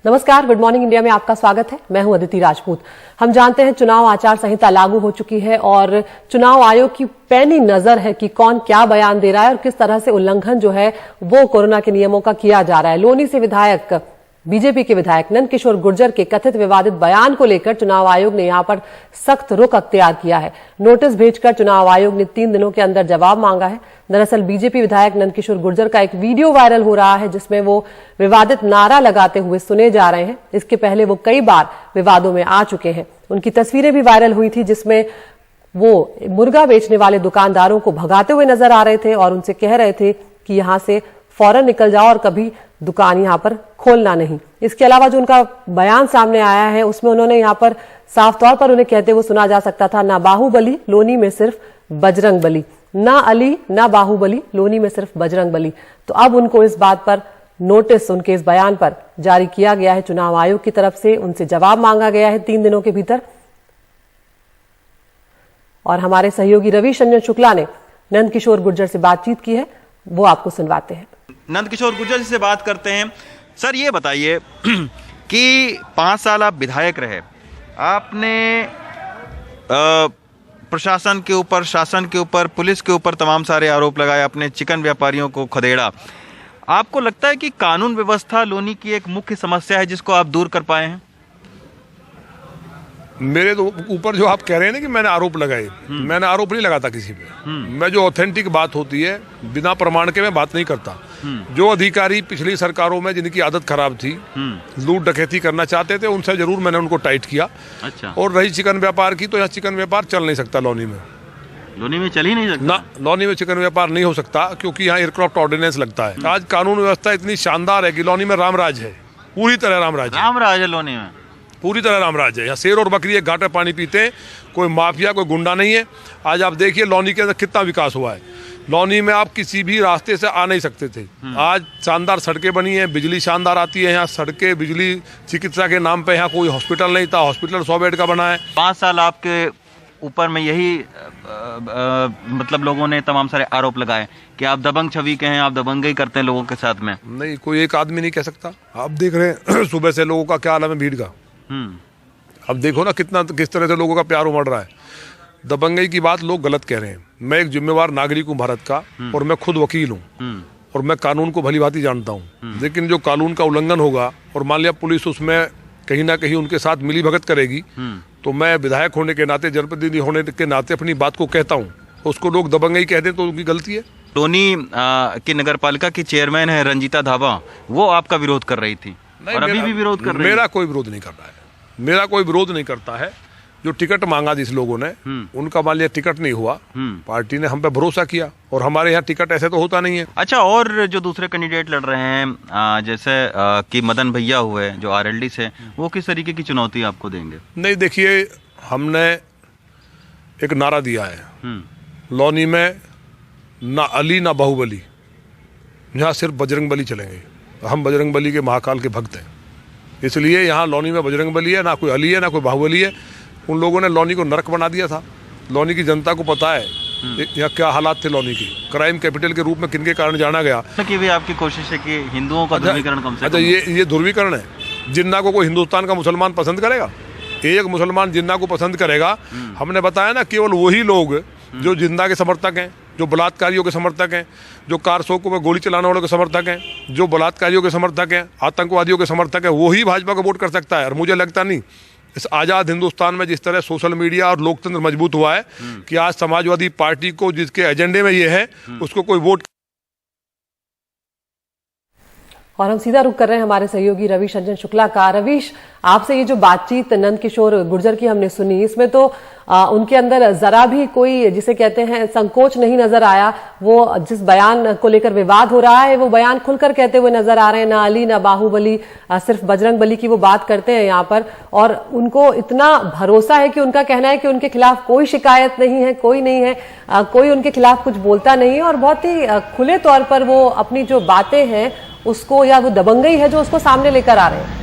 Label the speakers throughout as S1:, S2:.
S1: नमस्कार, good morning India में आपका स्वागत है। मैं हूं अदिति राजपूत। हम जानते हैं चुनाव आचार संहिता लागू हो चुकी है और चुनाव आयोग की पैनी नजर है कि कौन क्या बयान दे रहा है और किस तरह से उल्लंघन जो है वो कोरोना के नियमों का किया जा रहा है। लोनी से विधायक बीजेपी के विधायक नंदकिशोर गुर्जर के कथित विवादित बयान को लेकर चुनाव आयोग ने यहां पर सख्त रुख अख्तियार किया है। नोटिस भेजकर चुनाव आयोग ने 3 दिनों के अंदर जवाब मांगा है। दरअसल बीजेपी विधायक नंदकिशोर गुर्जर का एक वीडियो वायरल हो रहा है जिसमें वो विवादित नारा लगाते हुए सुने जा रहे हैं। इसके पहले वो कई बार विवादों में आ चुके हैं। उनकी तस्वीरें भी वायरल हुई थी जिसमें वो मुर्गा बेचने वाले दुकानदारों को भगाते हुए नजर आ रहे थे और उनसे कह रहे थे कि यहां से फौरन निकल जाओ और कभी दुकान यहां पर खोलना नहीं। इसके अलावा जो उनका बयान सामने आया है उसमें उन्होंने यहां पर साफ तौर पर उन्हें कहते हुए सुना जा सकता था, ना बाहुबली लोनी में सिर्फ बजरंग बली, ना अली ना बाहुबली लोनी में सिर्फ बजरंग बली। तो अब उनको इस बात पर नोटिस उनके इस बयान पर जारी किया गया है चुनाव आयोग की तरफ से। उनसे जवाब मांगा गया है 3 दिनों के भीतर। और हमारे सहयोगी रविशंजन शुक्ला ने नंदकिशोर गुर्जर से बातचीत की है, वो आपको सुनवाते हैं।
S2: नंदकिशोर गुर्जर जी से बात करते हैं। सर, ये बताइए कि 5 साल आप विधायक रहे, आपने प्रशासन के ऊपर, शासन के ऊपर, पुलिस के ऊपर तमाम सारे आरोप लगाए, अपने चिकन व्यापारियों को खदेड़ा। आपको लगता है कि कानून व्यवस्था लोनी की एक मुख्य समस्या है जिसको आप दूर कर पाए हैं?
S3: मेरे तो ऊपर जो आप कह रहे हैं ना कि मैंने आरोप लगाए, मैंने आरोप नहीं लगाता किसी पे। मैं जो ऑथेंटिक बात होती है बिना प्रमाण के मैं बात नहीं करता। जो अधिकारी पिछली सरकारों में जिनकी आदत खराब थी, लूट डकैती करना चाहते थे, उनसे जरूर मैंने उनको टाइट किया।
S2: अच्छा।
S3: और रही चिकन व्यापार की, तो यहाँ चिकन व्यापार चल नहीं सकता लोनी में।
S2: लोनी में चल ही नहीं सकता
S3: ना, लोनी में चिकन व्यापार नहीं हो सकता क्योंकि यहाँ एयरक्राफ्ट ऑर्डिनेंस लगता है। आज कानून व्यवस्था इतनी शानदार है कि लोनी में रामराज है, पूरी तरह रामराज
S2: है लोनी में,
S3: पूरी तरह रामराज है। यहाँ शेर और बकरी एक घाटे पानी पीते हैं, कोई माफिया कोई गुंडा नहीं है। आज आप देखिए लोनी के अंदर कितना विकास हुआ है। लोनी में आप किसी भी रास्ते से आ नहीं सकते थे, आज शानदार सड़कें बनी हैं, बिजली शानदार आती है यहाँ, सड़कें, बिजली, चिकित्सा के नाम पे यहाँ कोई हॉस्पिटल नहीं था, हॉस्पिटल 100 बेड का बना है।
S2: 5 साल आपके ऊपर में यही मतलब लोगों ने तमाम सारे आरोप लगाए कि आप दबंग छवि के हैं, आप दबंगई करते हैं लोगों के साथ में।
S3: नहीं, कोई एक आदमी नहीं कह सकता। आप देख रहे हैं सुबह से लोगों का क्या हाल है भीड़ का। अब देखो ना किस तरह से लोगों का प्यार उमड़ रहा है। दबंगई की बात लोग गलत कह रहे हैं। मैं एक जिम्मेवार नागरिक हूँ भारत का और मैं खुद वकील हूँ और मैं कानून को भली भांति जानता हूँ। लेकिन जो कानून का उल्लंघन होगा और मान लिया पुलिस उसमें कहीं ना कहीं उनके साथ मिली भगत करेगी, तो मैं विधायक होने के नाते, जनप्रतिनिधि होने के नाते अपनी बात को कहता हूँ। उसको लोग दबंगई कह दें तो उनकी गलती है।
S2: लोनी की नगर पालिका की चेयरमैन है रंजीता धाबा, वो आपका विरोध कर रही थी और अभी भी विरोध कर रही है।
S3: मेरा कोई विरोध नहीं कर रहा है, मेरा कोई विरोध नहीं करता है। जो टिकट मांगा जिस लोगों ने, उनका मान लिया टिकट नहीं हुआ, पार्टी ने हम पे भरोसा किया और हमारे यहाँ टिकट ऐसे तो होता नहीं है।
S2: अच्छा, और जो दूसरे कैंडिडेट लड़ रहे हैं जैसे कि मदन भैया हुए जो आरएलडी से, वो किस तरीके की चुनौती आपको देंगे?
S3: नहीं, देखिए, हमने एक नारा दिया है लोनी में, ना अली ना बाहुबली, यहाँ सिर्फ बजरंग बली चलेंगे। हम बजरंग बली के महाकाल के भक्त हैं, इसलिए यहाँ लोनी में बजरंग बली है, ना कोई अली है ना कोई बाहुबली है। उन लोगों ने लोनी को नरक बना दिया था। लोनी की जनता को पता है यहाँ क्या हालात थे लोनी की। क्राइम कैपिटल के रूप में किनके कारण जाना गया।
S2: कि भी आपकी कोशिश है कि हिंदुओं का ध्रुवीकरण कम से कम।
S3: अच्छा, ये ध्रुवीकरण है। जिन्ना को कोई हिंदुस्तान का मुसलमान पसंद करेगा? एक मुसलमान जिन्ना को पसंद करेगा। हमने बताया ना, केवल वही लोग जो जिन्ना के समर्थक हैं, जो बलात्कारियों के समर्थक हैं, जो कारसों में गोली चलाने वालों के समर्थक हैं, जो बलात्कारियों के समर्थक हैं, आतंकवादियों के समर्थक हैं, वही भाजपा को वोट कर सकता है। और मुझे लगता नहीं इस आज़ाद हिंदुस्तान में जिस तरह सोशल मीडिया और लोकतंत्र मजबूत हुआ है कि आज समाजवादी पार्टी को जिसके एजेंडे में ये है उसको कोई वोट।
S1: और हम सीधा रुख कर रहे हैं हमारे सहयोगी रविशंजन शुक्ला का। रविश, आपसे ये जो बातचीत नंदकिशोर गुर्जर की हमने सुनी, इसमें तो उनके अंदर जरा भी कोई, जिसे कहते हैं, संकोच नहीं नजर आया। वो जिस बयान को लेकर विवाद हो रहा है वो बयान खुलकर कहते हुए नजर आ रहे हैं, ना अली ना बाहुबली, सिर्फ बजरंग बली की वो बात करते हैं यहाँ पर। और उनको इतना भरोसा है कि उनका कहना है कि उनके खिलाफ कोई शिकायत नहीं है, कोई नहीं है, कोई उनके खिलाफ कुछ बोलता नहीं है। और बहुत ही खुले तौर पर वो अपनी जो बातें हैं उसको, या वो दबंगई है जो उसको सामने लेकर आ रहे हैं।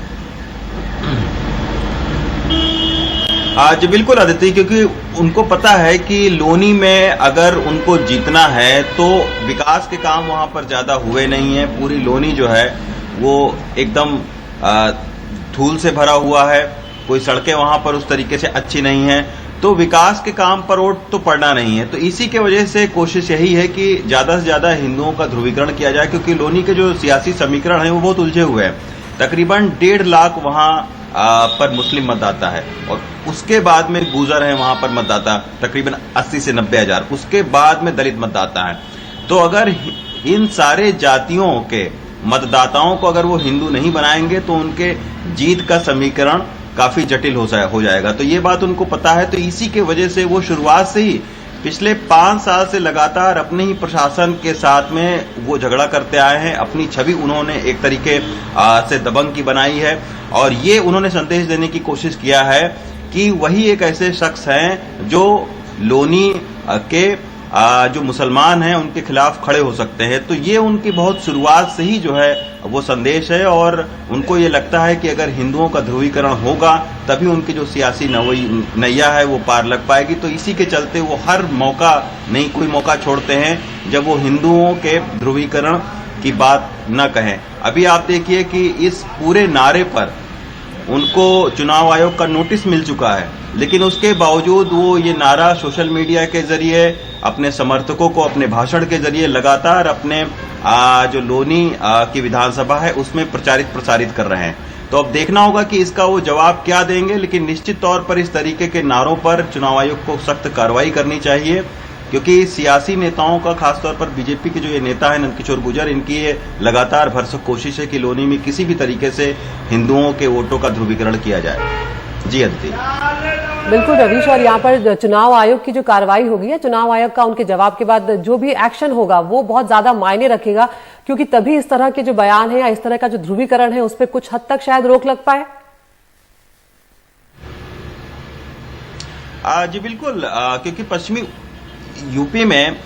S2: जी बिल्कुल आदित्य, क्योंकि उनको पता है कि लोनी में अगर उनको जीतना है तो विकास के काम वहां पर ज्यादा हुए नहीं है। पूरी लोनी जो है वो एकदम धूल से भरा हुआ है, कोई सड़कें वहां पर उस तरीके से अच्छी नहीं है, तो विकास के काम पर ओट तो पड़ना नहीं है। तो इसी के वजह से कोशिश यही है कि ज्यादा से ज्यादा हिंदुओं का ध्रुवीकरण किया जाए, क्योंकि लोनी के जो सियासी समीकरण है वो बहुत उलझे हुए हैं। तकरीबन 1.5 लाख वहां पर मुस्लिम मतदाता है और उसके बाद में गूजर है वहां पर मतदाता तकरीबन 80 से 90 हजार, उसके बाद में दलित मतदाता है। तो अगर इन सारे जातियों के मतदाताओं को अगर वो हिंदू नहीं बनाएंगे तो उनके जीत का समीकरण काफी जटिल हो जाएगा। तो ये बात उनको पता है। तो इसी के वजह से वो शुरुआत से ही पिछले 5 साल से लगातार अपने ही प्रशासन के साथ में वो झगड़ा करते आए हैं। अपनी छवि उन्होंने एक तरीके से दबंग की बनाई है और ये उन्होंने संदेश देने की कोशिश किया है कि वही एक ऐसे शख्स हैं जो लोनी के जो मुसलमान हैं उनके खिलाफ खड़े हो सकते हैं। तो ये उनकी बहुत शुरुआत से ही जो है वो संदेश है और उनको ये लगता है कि अगर हिंदुओं का ध्रुवीकरण होगा तभी उनकी जो सियासी नैया है वो पार लग पाएगी। तो इसी के चलते वो हर मौका नहीं कोई मौका छोड़ते हैं जब वो हिंदुओं के ध्रुवीकरण की बात न कहें। अभी आप देखिए कि इस पूरे नारे पर उनको चुनाव आयोग का नोटिस मिल चुका है, लेकिन उसके बावजूद वो ये नारा सोशल मीडिया के जरिए अपने समर्थकों को अपने भाषण के जरिए लगातार अपने जो लोनी की विधानसभा है उसमें प्रसारित कर रहे हैं। तो अब देखना होगा कि इसका वो जवाब क्या देंगे, लेकिन निश्चित तौर पर इस तरीके के नारों पर चुनाव आयोग को सख्त कार्रवाई करनी चाहिए, क्योंकि सियासी नेताओं का खासतौर पर बीजेपी के जो ये नेता है नंदकिशोर गुर्जर, इनकी ये लगातार भरसक कोशिश है कि लोनी में किसी भी तरीके से हिंदुओं के वोटों का ध्रुवीकरण किया जाए। जी अदिति।
S1: बिल्कुल रवीश, और यहाँ पर चुनाव आयोग की जो कार्रवाई होगी, चुनाव आयोग का उनके जवाब के बाद जो भी एक्शन होगा वो बहुत ज्यादा मायने रखेगा, क्योंकि तभी इस तरह के जो बयान है या इस तरह का जो ध्रुवीकरण है उस पर कुछ हद तक शायद रोक लग पाए।
S2: जी बिल्कुल, क्योंकि पश्चिमी यूपी में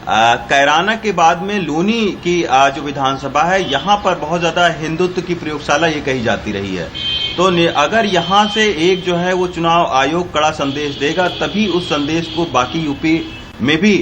S2: कैराना के बाद में लोनी की जो विधानसभा है यहाँ पर बहुत ज्यादा हिंदुत्व की प्रयोगशाला ये कही जाती रही है। तो अगर यहाँ से एक जो है वो चुनाव आयोग कड़ा संदेश देगा तभी उस संदेश को बाकी यूपी में भी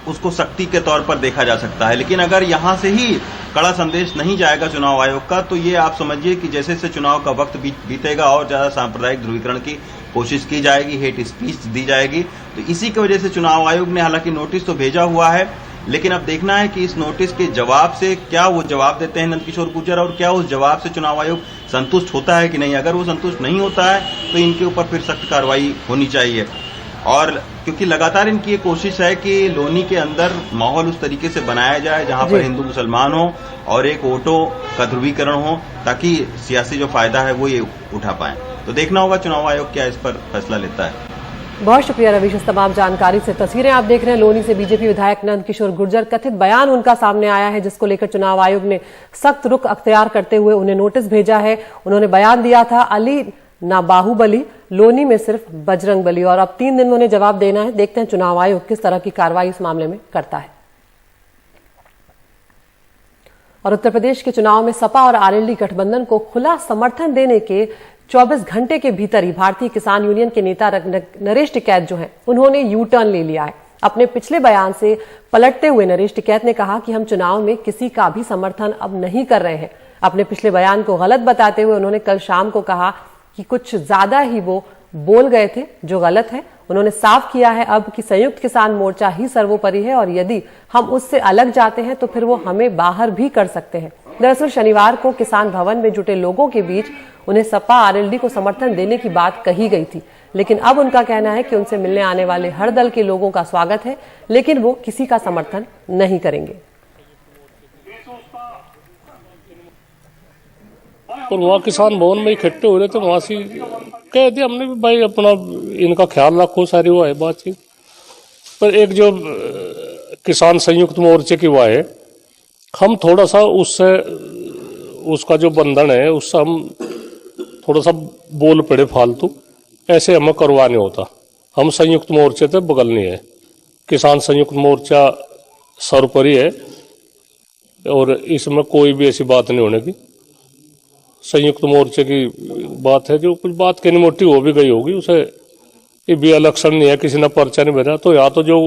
S2: उसको सख्ती के तौर पर देखा जा सकता है। लेकिन अगर यहाँ से ही कड़ा संदेश नहीं जाएगा चुनाव आयोग का, तो ये आप समझिए कि जैसे जैसे चुनाव का वक्त बीतेगा और ज्यादा सांप्रदायिक ध्रुवीकरण की कोशिश की जाएगी, हेट स्पीच दी जाएगी। तो इसी की वजह से चुनाव आयोग ने हालांकि नोटिस तो भेजा हुआ है, लेकिन अब देखना है कि इस नोटिस के जवाब से क्या वो जवाब देते हैं नंदकिशोर गुर्जर और क्या उस जवाब से चुनाव आयोग संतुष्ट होता है कि नहीं। अगर वो संतुष्ट नहीं होता है तो इनके ऊपर फिर सख्त कार्रवाई होनी चाहिए। और क्योंकि लगातार इनकी ये कोशिश है कि लोनी के अंदर माहौल उस तरीके से बनाया जाए जहां पर हिंदू मुसलमान हो और एक वोटों का ध्रुवीकरण हो, ताकि सियासी जो फायदा है वो ये उठा पाए। तो देखना होगा चुनाव आयोग क्या इस पर फैसला लेता है।
S1: बहुत शुक्रिया रवीश इस तमाम जानकारी से। तस्वीरें आप देख रहे हैं, लोनी से बीजेपी विधायक नंदकिशोर गुर्जर, कथित बयान उनका सामने आया है जिसको लेकर चुनाव आयोग ने सख्त रुख अख्तियार करते हुए उन्हें नोटिस भेजा है। उन्होंने बयान दिया था, अली ना बाहुबली, लोनी में सिर्फ बजरंग बली, और अब 3 दिन में उन्हें जवाब देना है। देखते हैं चुनाव आयोग किस तरह की कार्रवाई इस मामले में करता है। और उत्तर प्रदेश के चुनाव में सपा और आरएलडी गठबंधन को खुला समर्थन देने के 24 घंटे के भीतर ही भारतीय किसान यूनियन के नेता नरेश टिकैत जो हैं उन्होंने यू टर्न ले लिया है। अपने पिछले बयान से पलटते हुए नरेश टिकैत ने कहा कि हम चुनाव में किसी का भी समर्थन अब नहीं कर रहे हैं। अपने पिछले बयान को गलत बताते हुए उन्होंने कल शाम को कहा कि कुछ ज्यादा ही वो बोल गए थे जो गलत है। उन्होंने साफ किया है अब कि संयुक्त किसान मोर्चा ही सर्वोपरि है और यदि हम उससे अलग जाते हैं तो फिर वो हमें बाहर भी कर सकते हैं। दरअसल शनिवार को किसान भवन में जुटे लोगों के बीच उन्हें सपा आरएलडी को समर्थन देने की बात कही गई थी, लेकिन अब उनका कहना है कि उनसे मिलने आने वाले हर दल के लोगों का स्वागत है, लेकिन वो किसी का समर्थन नहीं करेंगे।
S4: और वहाँ किसान भवन में इकट्ठे हो रहे थे, वहां से कह दिया हमने भी भाई अपना इनका ख्याल रखो, सारी वो है बातचीत। पर एक जो किसान संयुक्त मोर्चे की वो है, हम थोड़ा सा उससे उसका जो बंधन है उससे हम थोड़ा सा बोल पड़े फालतू, ऐसे हमें करवा नहीं होता। हम संयुक्त मोर्चे से बगल नहीं है, किसान संयुक्त मोर्चा सर्वोपरि है और इसमें कोई भी ऐसी बात नहीं होने की। संयुक्त मोर्चे की बात है, जो कुछ बात कहनी मोटी हो भी गई होगी, उसे ये भी इलेक्शन नहीं है, किसी ने पर्चा नहीं भेजा। तो या तो जो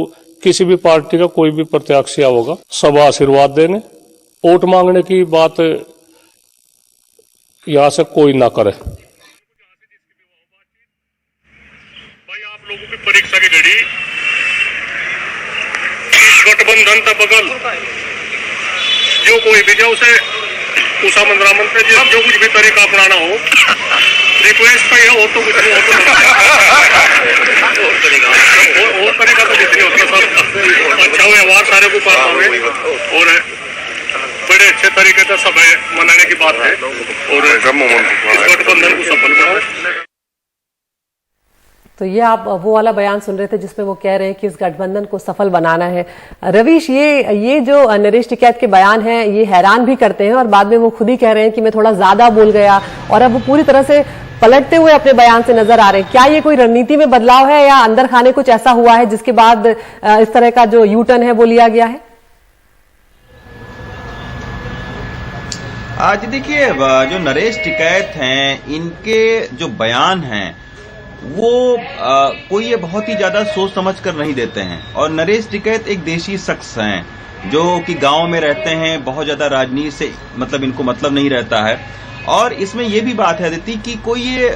S4: किसी भी पार्टी का कोई भी प्रत्याशी होगा सब आशीर्वाद देने, वोट मांगने की बात यहाँ से कोई ना करे। भाई आप लोगों की परीक्षा की घड़ी इस गठबंधन का बगल जो कोई भी जाए उसे उषा मंदरामन पे जो कुछ भी तरीका अपनाना हो रिक्वेस्ट का यह हो तो कुछ नहीं हो तो और तरीका तो कुछ नहीं होता। सब अच्छा व्यवहार सारे को पास हो और बड़े अच्छे तरीके से सब मनाने की बात है और इस गठबंधन को सफल बनाओ।
S1: तो ये आप वो वाला बयान सुन रहे थे जिसमें वो कह रहे हैं कि इस गठबंधन को सफल बनाना है। रवीश, ये जो नरेश टिकैत के बयान हैं ये हैरान भी करते हैं और बाद में वो खुद ही कह रहे हैं कि मैं थोड़ा ज्यादा बोल गया और अब वो पूरी तरह से पलटते हुए अपने बयान से नजर आ रहे हैं। क्या ये कोई रणनीति में बदलाव है या अंदर खाने कुछ ऐसा हुआ है जिसके बाद इस तरह का जो यू टर्न है वो लिया गया है?
S2: आज देखिए, जो नरेश टिकैत हैं इनके जो बयान हैं वो कोई ये बहुत ही ज्यादा सोच समझ कर नहीं देते हैं। और नरेश टिकैत एक देशी शख्स हैं जो कि गांव में रहते हैं, बहुत ज्यादा राजनीति से मतलब इनको मतलब नहीं रहता है। और इसमें ये भी बात है अदिति कि कोई ये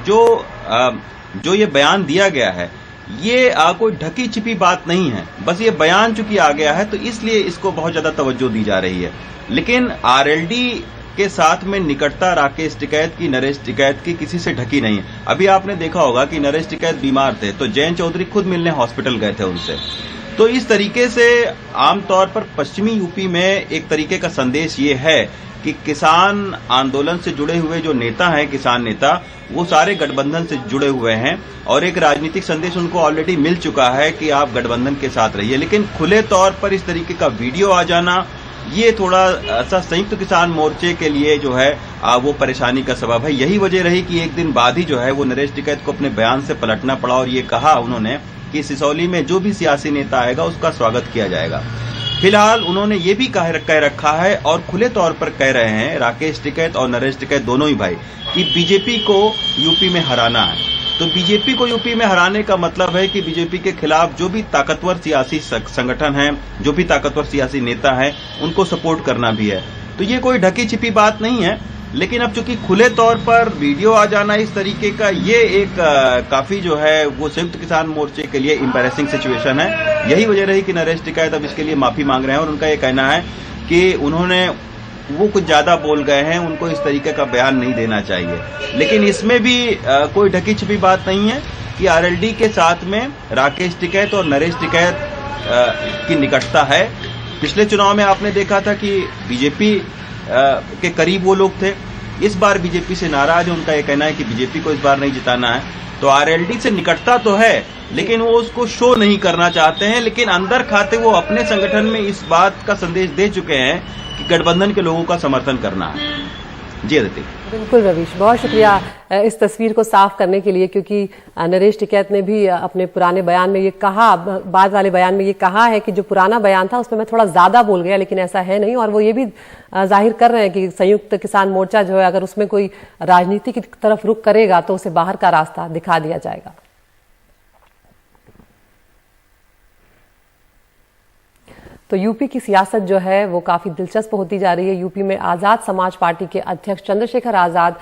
S2: जो ये बयान दिया गया है ये कोई ढकी छिपी बात नहीं है, बस ये बयान चूंकि आ गया है तो इसलिए इसको बहुत ज्यादा तवज्जो दी जा रही है। लेकिन आरएलडी के साथ में निकटता राकेश टिकैत की, नरेश टिकैत की किसी से ढकी नहीं है। अभी आपने देखा होगा कि नरेश टिकैत बीमार थे तो जयंत चौधरी खुद मिलने हॉस्पिटल गए थे उनसे। तो इस तरीके से आमतौर पर पश्चिमी यूपी में एक तरीके का संदेश ये है कि किसान आंदोलन से जुड़े हुए जो नेता हैं, किसान नेता, वो सारे गठबंधन से जुड़े हुए हैं और एक राजनीतिक संदेश उनको ऑलरेडी मिल चुका है कि आप गठबंधन के साथ रहिए। लेकिन खुले तौर पर इस तरीके का वीडियो आ जाना ये थोड़ा सा संयुक्त किसान मोर्चे के लिए जो है वो परेशानी का सबब है। यही वजह रही कि एक दिन बाद ही जो है वो नरेश टिकैत को अपने बयान से पलटना पड़ा और ये कहा उन्होंने कि सिसौली में जो भी सियासी नेता आएगा उसका स्वागत किया जाएगा। फिलहाल उन्होंने ये भी कह रखा है और खुले तौर पर कह रहे हैं राकेश टिकैत और नरेश टिकैत दोनों ही भाई कि बीजेपी को यूपी में हराना है। तो बीजेपी को यूपी में हराने का मतलब है कि बीजेपी के खिलाफ जो भी ताकतवर सियासी संगठन है, जो भी ताकतवर सियासी नेता है, उनको सपोर्ट करना भी है। तो ये कोई ढकी छिपी बात नहीं है। लेकिन अब चूंकि खुले तौर पर वीडियो आ जाना इस तरीके का, ये एक काफी जो है वो संयुक्त किसान मोर्चे के लिए एम्बैरेसिंग सिचुएशन है। यही वजह रही कि नरेश टिकैत अब इसके लिए माफी मांग रहे हैं और उनका ये कहना है कि उन्होंने वो कुछ ज्यादा बोल गए हैं, उनको इस तरीके का बयान नहीं देना चाहिए। लेकिन इसमें भी कोई ढकी छिपी बात नहीं है कि आरएलडी के साथ में राकेश टिकैत और नरेश टिकैत की निकटता है। पिछले चुनाव में आपने देखा था कि बीजेपी के करीब वो लोग थे, इस बार बीजेपी से नाराज है। उनका यह कहना है कि बीजेपी को इस बार नहीं जिताना है। तो आरएलडी से निकटता तो है लेकिन वो उसको शो नहीं करना चाहते हैं। लेकिन अंदर खाते वो अपने संगठन में इस बात का संदेश दे चुके हैं कि गठबंधन के लोगों का समर्थन करना है। जी अदिति।
S1: बिल्कुल रवीश, बहुत शुक्रिया इस तस्वीर को साफ करने के लिए, क्योंकि नरेश टिकैत ने भी अपने पुराने बयान में ये कहा, बाद वाले बयान में ये कहा है कि जो पुराना बयान था उसमें मैं थोड़ा ज्यादा बोल गया, लेकिन ऐसा है नहीं। और वो ये भी जाहिर कर रहे हैं कि संयुक्त किसान मोर्चा जो है अगर उसमें कोई राजनीति की तरफ रुख करेगा तो उसे बाहर का रास्ता दिखा दिया जाएगा। तो यूपी की सियासत जो है वो काफी दिलचस्प होती जा रही है। यूपी में आजाद समाज पार्टी के अध्यक्ष चंद्रशेखर आजाद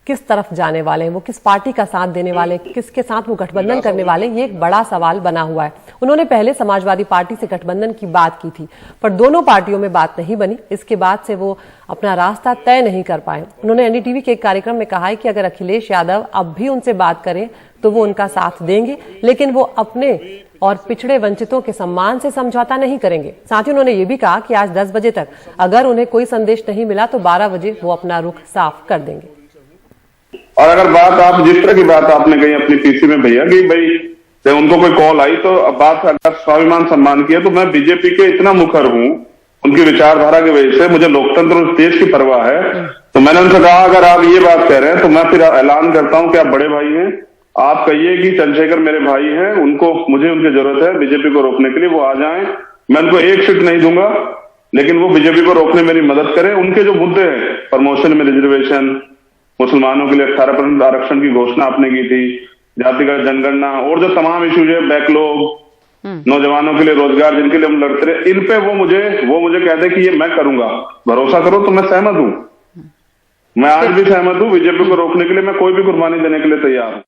S1: किस तरफ जाने वाले हैं, वो किस पार्टी का साथ देने वाले हैं, किसके साथ वो गठबंधन करने वाले हैं, ये एक बड़ा सवाल बना हुआ है। उन्होंने पहले समाजवादी पार्टी से गठबंधन की बात की थी पर दोनों पार्टियों में बात नहीं बनी। इसके बाद से वो अपना रास्ता तय नहीं कर पाए। उन्होंने एनडीटीवी के एक कार्यक्रम में कहा है कि अगर अखिलेश यादव अब भी उनसे बात करें तो वो उनका साथ देंगे, लेकिन वो अपने और पिछड़े वंचितों के सम्मान से समझौता नहीं करेंगे। साथ ही उन्होंने ये भी कहा कि आज 10 बजे तक अगर उन्हें कोई संदेश नहीं मिला तो 12 बजे वो अपना रुख साफ कर देंगे।
S5: और अगर बात आप जिस तरह की बात आपने कही अपनी पीसी में भैया कि भाई जब उनको कोई कॉल आई तो अब बात अगर स्वाभिमान सम्मान किया, तो मैं बीजेपी के इतना मुखर हूं उनकी विचारधारा की वजह से, मुझे लोकतंत्र और देश की परवाह है। तो मैंने उनसे कहा अगर आप ये बात कह रहे हैं तो मैं फिर ऐलान करता हूं कि आप बड़े भाई हैं, आप कहिए कि चंद्रशेखर मेरे भाई हैं, उनको मुझे उनकी जरूरत है बीजेपी को रोकने के लिए, वो आ जाएं। मैं उनको एक सीट नहीं दूंगा लेकिन वो बीजेपी को रोकने में मेरी मदद करें। उनके जो मुद्दे हैं, प्रमोशन में रिजर्वेशन, मुसलमानों के लिए 18% आरक्षण की घोषणा आपने की थी, जातिगत जनगणना और जो तमाम इश्यूज है, बैकलॉग, नौजवानों के लिए रोजगार जिनके लिए हम लड़ते रहे, इन पे वो मुझे कहते कि ये मैं करूंगा, भरोसा करो। तो मैं सहमत हूं। मैं आज भी सहमत हूँ, बीजेपी को रोकने के लिए मैं कोई भी कुर्बानी देने के लिए तैयार हूँ।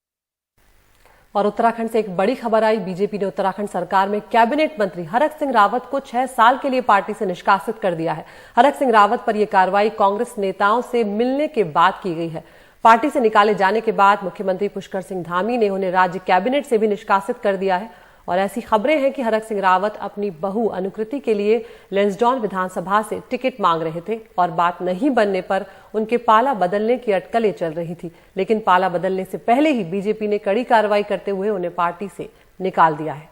S1: और उत्तराखंड से एक बड़ी खबर आई। बीजेपी ने उत्तराखंड सरकार में कैबिनेट मंत्री हरक सिंह रावत को 6 साल के लिए पार्टी से निष्कासित कर दिया है। हरक सिंह रावत पर यह कार्रवाई कांग्रेस नेताओं से मिलने के बाद की गई है। पार्टी से निकाले जाने के बाद मुख्यमंत्री पुष्कर सिंह धामी ने उन्हें राज्य कैबिनेट से भी निष्कासित कर दिया है। और ऐसी खबरें हैं कि हरक सिंह रावत अपनी बहू अनुकृति के लिए लैंसडौन विधानसभा से टिकट मांग रहे थे और बात नहीं बनने पर उनके पाला बदलने की अटकलें चल रही थी। लेकिन पाला बदलने से पहले ही बीजेपी ने कड़ी कार्रवाई करते हुए उन्हें पार्टी से निकाल दिया है।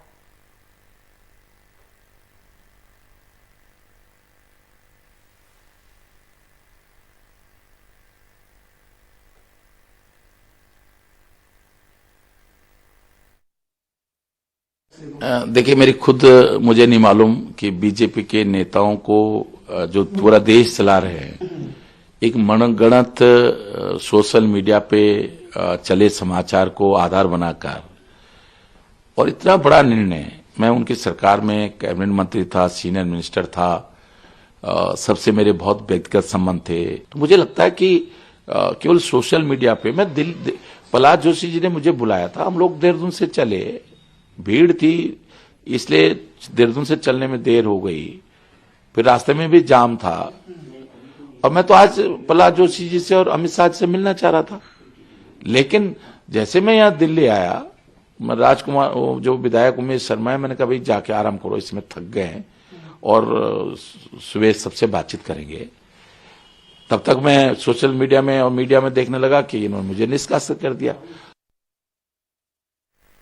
S6: देखिए, मुझे नहीं मालूम कि बीजेपी के नेताओं को जो पूरा देश चला रहे हैं, एक मनगणत सोशल मीडिया पे चले समाचार को आधार बनाकर और इतना बड़ा निर्णय, मैं उनकी सरकार में कैबिनेट मंत्री था, सीनियर मिनिस्टर था, सबसे मेरे बहुत व्यक्तिगत संबंध थे। तो मुझे लगता है कि केवल सोशल मीडिया पे प्रहलाद जोशी जी ने मुझे बुलाया था, हम लोग देहरादून से चले, भीड़ थी इसलिए देहरादून से चलने में देर हो गई, फिर रास्ते में भी जाम था और मैं तो आज प्रहलाद जोशी जी से और अमित शाह से मिलना चाह रहा था। लेकिन जैसे मैं यहाँ दिल्ली आया, राजकुमार जो विधायक उमेश शर्मा है, मैंने कहा भाई जाके आराम करो, इसमें थक गए हैं और सुबह सबसे बातचीत करेंगे। तब तक मैं सोशल मीडिया में और मीडिया में देखने लगा कि इन्होंने मुझे निष्कासित कर दिया।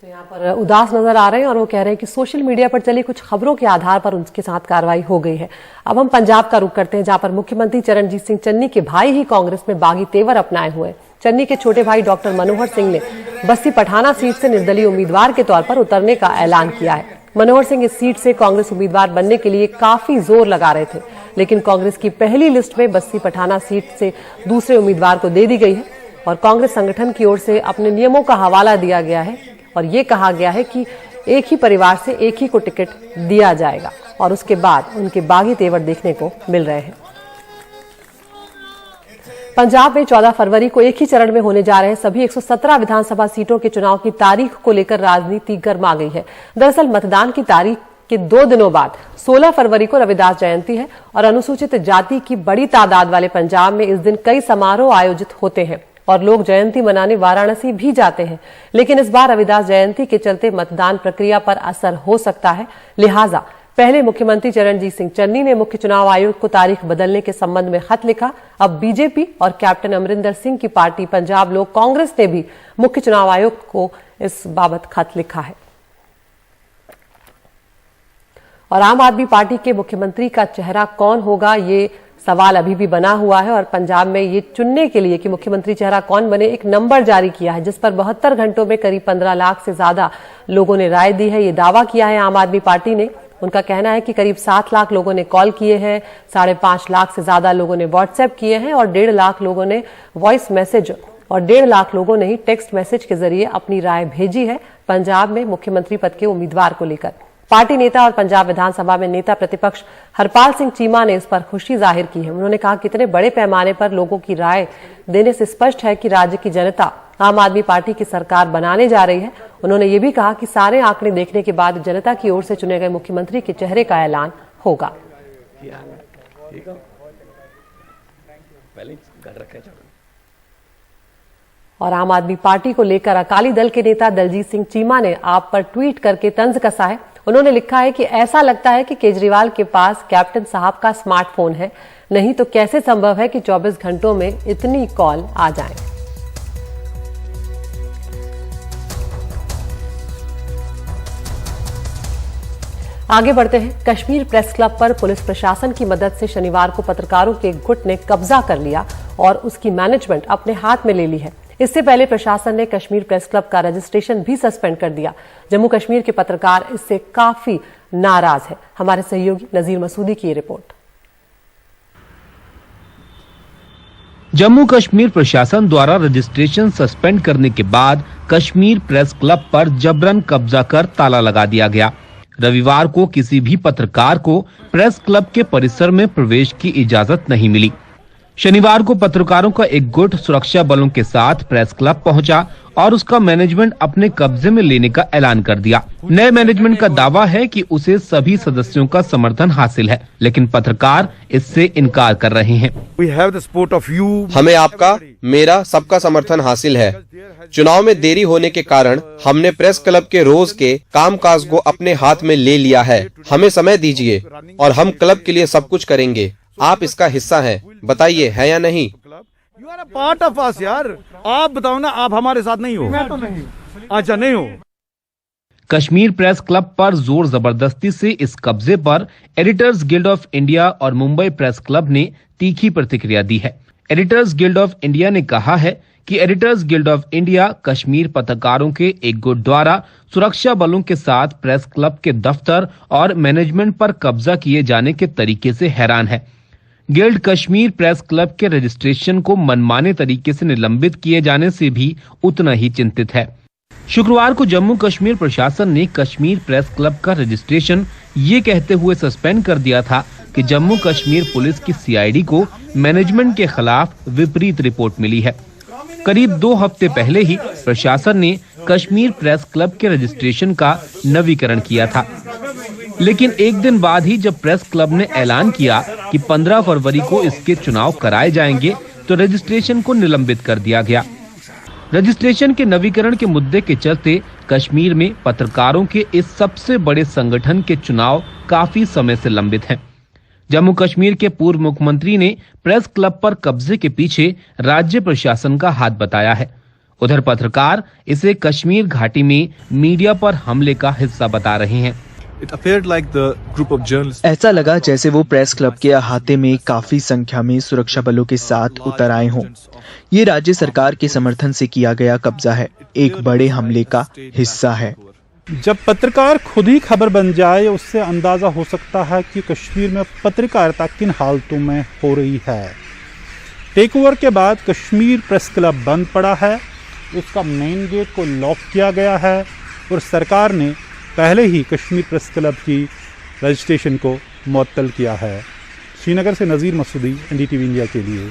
S1: तो यहाँ पर उदास नजर आ रहे हैं और वो कह रहे हैं कि सोशल मीडिया पर चली कुछ खबरों के आधार पर उनके साथ कार्रवाई हो गई है। अब हम पंजाब का रुख करते हैं, जहां पर मुख्यमंत्री चरणजीत सिंह चन्नी के भाई ही कांग्रेस में बागी तेवर अपनाए हुए हैं। चन्नी के छोटे भाई डॉक्टर मनोहर सिंह ने बस्ती पठाना सीट से निर्दलीय उम्मीदवार के तौर पर उतरने का ऐलान किया है। मनोहर सिंह इस सीट से कांग्रेस उम्मीदवार बनने के लिए काफी जोर लगा रहे थे, लेकिन कांग्रेस की पहली लिस्ट में बस्ती पठाना सीट से दूसरे उम्मीदवार को दे दी गई है और कांग्रेस संगठन की ओर से अपने नियमों का हवाला दिया गया है और ये कहा गया है कि एक ही परिवार से एक ही को टिकट दिया जाएगा और उसके बाद उनके बागी तेवर देखने को मिल रहे हैं। पंजाब में 14 फरवरी को एक ही चरण में होने जा रहे सभी 117 विधानसभा सीटों के चुनाव की तारीख को लेकर राजनीति गर्मा गई है। दरअसल मतदान की तारीख के 2 दिनों बाद 16 फरवरी को रविदास जयंती है और अनुसूचित जाति की बड़ी तादाद वाले पंजाब में इस दिन कई समारोह आयोजित होते हैं और लोग जयंती मनाने वाराणसी भी जाते हैं। लेकिन इस बार रविदास जयंती के चलते मतदान प्रक्रिया पर असर हो सकता है, लिहाजा पहले मुख्यमंत्री चरणजीत सिंह चन्नी ने मुख्य चुनाव आयोग को तारीख बदलने के संबंध में खत लिखा। अब बीजेपी और कैप्टन अमरिंदर सिंह की पार्टी पंजाब लोक कांग्रेस ने भी मुख्य चुनाव आयोग को इस बाबत खत लिखा है। और आम आदमी पार्टी के मुख्यमंत्री का चेहरा कौन होगा, ये सवाल अभी भी बना हुआ है और पंजाब में ये चुनने के लिए कि मुख्यमंत्री चेहरा कौन बने, एक नंबर जारी किया है जिस पर 72 घंटों में करीब 15 लाख से ज्यादा लोगों ने राय दी है। ये दावा किया है आम आदमी पार्टी ने। उनका कहना है कि करीब 7 लाख लोगों ने कॉल किए हैं, 5.5 लाख से ज्यादा लोगों ने व्हाट्सएप किए हैं और 1.5 लाख लोगों ने वॉइस मैसेज और 1.5 लाख लोगों ने ही टेक्स्ट मैसेज के जरिए अपनी राय भेजी है पंजाब में मुख्यमंत्री पद के उम्मीदवार को लेकर। पार्टी नेता और पंजाब विधानसभा में नेता प्रतिपक्ष हरपाल सिंह चीमा ने इस पर खुशी जाहिर की है। उन्होंने कहा कि इतने बड़े पैमाने पर लोगों की राय देने से स्पष्ट है कि राज्य की जनता आम आदमी पार्टी की सरकार बनाने जा रही है। उन्होंने ये भी कहा कि सारे आंकड़े देखने के बाद जनता की ओर से चुने गए मुख्यमंत्री के चेहरे का ऐलान होगा। और आम आदमी पार्टी को लेकर अकाली दल के नेता दलजीत सिंह चीमा ने आप पर ट्वीट करके तंज कसा है। उन्होंने लिखा है कि ऐसा लगता है कि केजरीवाल के पास कैप्टन साहब का स्मार्टफोन है, नहीं तो कैसे संभव है कि 24 घंटों में इतनी कॉल आ जाएं। आगे बढ़ते हैं। कश्मीर प्रेस क्लब पर पुलिस प्रशासन की मदद से शनिवार को पत्रकारों के एक गुट ने कब्जा कर लिया और उसकी मैनेजमेंट अपने हाथ में ले ली है। इससे पहले प्रशासन ने कश्मीर प्रेस क्लब का रजिस्ट्रेशन भी सस्पेंड कर दिया। जम्मू कश्मीर के पत्रकार इससे काफी नाराज है। हमारे सहयोगी नजीर मसूदी की रिपोर्ट।
S7: जम्मू कश्मीर प्रशासन द्वारा रजिस्ट्रेशन सस्पेंड करने के बाद कश्मीर प्रेस क्लब पर जबरन कब्जा कर ताला लगा दिया गया। रविवार को किसी भी पत्रकार को प्रेस क्लब के परिसर में प्रवेश की इजाजत नहीं मिली। शनिवार को पत्रकारों का एक गुट सुरक्षा बलों के साथ प्रेस क्लब पहुंचा और उसका मैनेजमेंट अपने कब्जे में लेने का ऐलान कर दिया। नए मैनेजमेंट का दावा है कि उसे सभी सदस्यों का समर्थन हासिल है, लेकिन पत्रकार इससे इनकार कर रहे हैं।
S8: हमें आपका, मेरा, सबका समर्थन हासिल है। चुनाव में देरी होने के कारण हमने प्रेस क्लब के रोज के कामकाज को अपने हाथ में ले लिया है। हमें समय दीजिए और हम क्लब के लिए सब कुछ करेंगे। आप इसका हिस्सा हैं, बताइए है या नहीं?
S9: You are a part of us यार। आप बताओ ना, आप हमारे साथ नहीं हो? मैं तो नहीं। अच्छा, नहीं हो।
S7: कश्मीर प्रेस क्लब पर जोर जबरदस्ती से इस कब्जे पर एडिटर्स गिल्ड ऑफ इंडिया और मुंबई प्रेस क्लब ने तीखी प्रतिक्रिया दी है। एडिटर्स गिल्ड ऑफ इंडिया ने कहा है कि editors guild of India Kashmir पत्रकारों के एक गुट द्वारा सुरक्षा बलों के साथ प्रेस क्लब के दफ्तर और मैनेजमेंट पर कब्जा किए जाने के तरीके से हैरान है। गिल्ड कश्मीर प्रेस क्लब के रजिस्ट्रेशन को मनमाने तरीके से निलंबित किए जाने से भी उतना ही चिंतित है। शुक्रवार को जम्मू कश्मीर प्रशासन ने कश्मीर प्रेस क्लब का रजिस्ट्रेशन ये कहते हुए सस्पेंड कर दिया था कि जम्मू कश्मीर पुलिस की सीआईडी को मैनेजमेंट के खिलाफ विपरीत रिपोर्ट मिली है। करीब 2 हफ्ते पहले ही प्रशासन ने कश्मीर प्रेस क्लब के रजिस्ट्रेशन का नवीकरण किया था, लेकिन एक दिन बाद ही जब प्रेस क्लब ने ऐलान किया कि 15 फरवरी को इसके चुनाव कराए जाएंगे, तो रजिस्ट्रेशन को निलंबित कर दिया गया। रजिस्ट्रेशन के नवीकरण के मुद्दे के चलते कश्मीर में पत्रकारों के इस सबसे बड़े संगठन के चुनाव काफी समय से लंबित हैं। जम्मू कश्मीर के पूर्व मुख्यमंत्री ने प्रेस क्लब पर कब्जे के पीछे राज्य प्रशासन का हाथ बताया है। उधर पत्रकार इसे कश्मीर घाटी में मीडिया पर हमले का हिस्सा बता रहे हैं।
S10: ऐसा लगा जैसे वो प्रेस क्लब के अहाते में काफी संख्या में सुरक्षा बलों के साथ उतर आए हों। ये राज्य सरकार के समर्थन से किया गया कब्जा है, एक बड़े हमले का हिस्सा है।
S9: जब पत्रकार खुद ही खबर बन जाए, उससे अंदाजा हो सकता है कि कश्मीर में पत्रकारिता किन हालतों में हो रही है। टेक ओवर के बाद कश्मीर प्रेस क्लब बंद पड़ा है, उसका मेन गेट को लॉक किया गया है और सरकार ने पहले ही कश्मीर प्रेस क्लब की रजिस्ट्रेशन को मुअत्तल किया है। श्रीनगर से नज़ीर मसूदी, एनडीटीवी इंडिया के लिए।